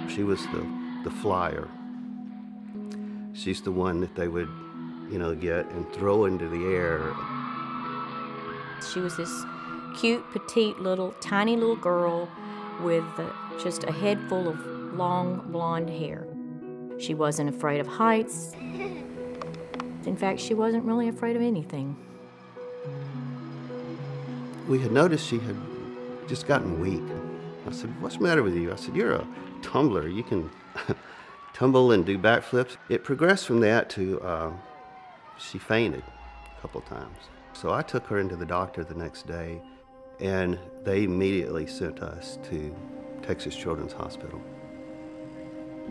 She was the flyer. She's the one that they would, get and throw into the air. She was this cute, petite, tiny little girl with just a head full of long, blonde hair. She wasn't afraid of heights. In fact, she wasn't really afraid of anything. We had noticed she had just gotten weak. I said, "What's the matter with you?" I said, "You're a tumbler. You can tumble and do backflips." It progressed from that to she fainted a couple times. So I took her into the doctor the next day, and they immediately sent us to Texas Children's Hospital.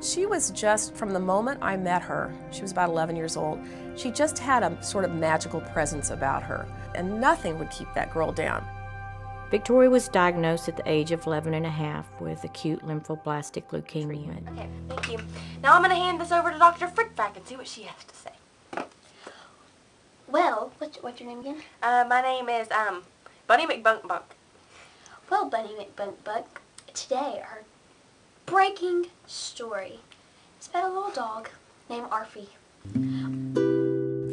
She was just, from the moment I met her, she was about 11 years old, she just had a sort of magical presence about her, and nothing would keep that girl down. Victoria was diagnosed at the age of 11 and a half with acute lymphoblastic leukemia. Okay, thank you. Now I'm going to hand this over to Dr. Frickback and see what she has to say. Well, what's your name again? My name is, Bunny McBunkbunk. Well, Bunny McBunkbunk, today our breaking story is about a little dog named Arfie.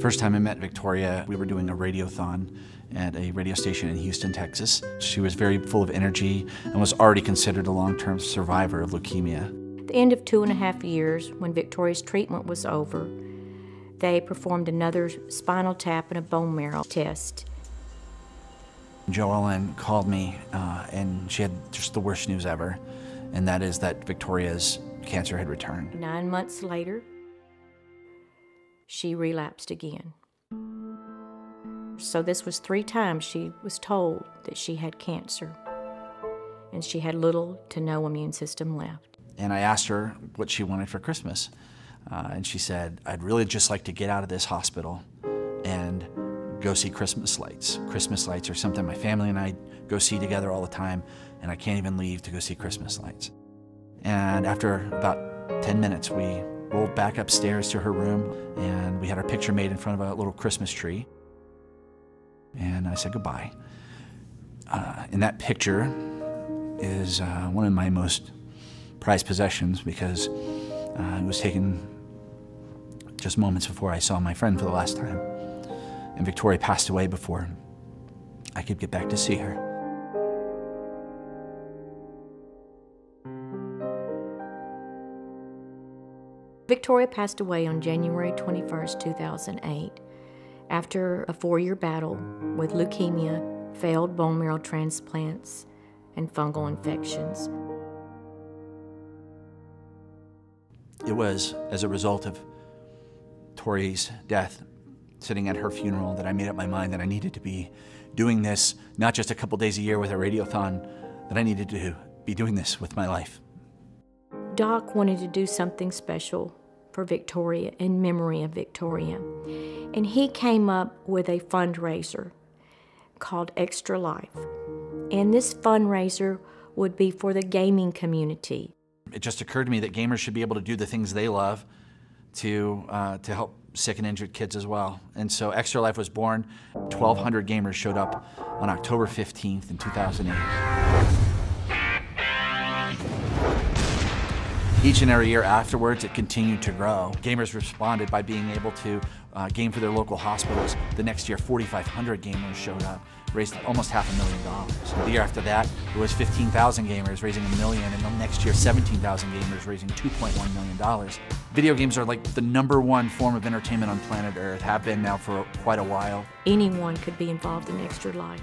First time I met Victoria, we were doing a radiothon at a radio station in Houston, Texas. She was very full of energy and was already considered a long-term survivor of leukemia. At the end of 2.5 years, when Victoria's treatment was over, they performed another spinal tap and a bone marrow test. Joellen called me and she had just the worst news ever, and that is that Victoria's cancer had returned. 9 months later, she relapsed again. So this was 3 times she was told that she had cancer, and she had little to no immune system left. And I asked her what she wanted for Christmas, and she said, "I'd really just like to get out of this hospital and go see Christmas lights. Christmas lights are something my family and I go see together all the time, and I can't even leave to go see Christmas lights." And after about 10 minutes, we rolled back upstairs to her room, and we had our picture made in front of a little Christmas tree. And I said goodbye. In that picture is one of my most prized possessions, because it was taken just moments before I saw my friend for the last time. And Victoria passed away before I could get back to see her. Victoria passed away on January 21st, 2008, after a 4-year battle with leukemia, failed bone marrow transplants, and fungal infections. It was as a result of Tori's death, sitting at her funeral, that I made up my mind that I needed to be doing this, not just a couple days a year with a radiothon, that I needed to be doing this with my life. Doc wanted to do something special for Victoria, in memory of Victoria. And he came up with a fundraiser called Extra Life. And this fundraiser would be for the gaming community. It just occurred to me that gamers should be able to do the things they love to help sick and injured kids as well. And so Extra Life was born. 1,200 gamers showed up on October 15th in 2008. Each and every year afterwards, it continued to grow. Gamers responded by being able to game for their local hospitals. The next year, 4,500 gamers showed up, raised almost $500,000. The year after that, it was 15,000 gamers raising $1 million, and the next year, 17,000 gamers raising $2.1 million. Video games are like the #1 form of entertainment on planet Earth, have been now for quite a while. Anyone could be involved in Extra Life.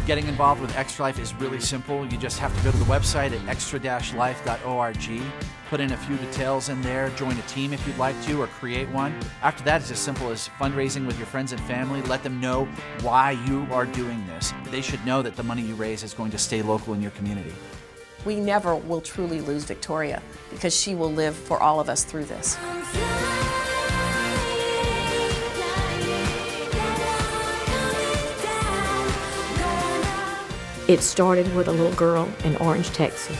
Getting involved with Extra Life is really simple. You just have to go to the website at extra-life.org, put in a few details in there, join a team if you'd like to, or create one. After that, it's as simple as fundraising with your friends and family. Let them know why you are doing this. They should know that the money you raise is going to stay local in your community. We never will truly lose Victoria, because she will live for all of us through this. It started with a little girl in Orange, Texas.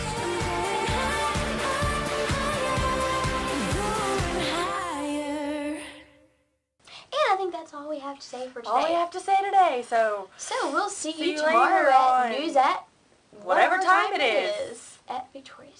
And I think that's all we have to say for today. All we have to say today. So we'll see see you you tomorrow later at on news at whatever time it is. at Victoria.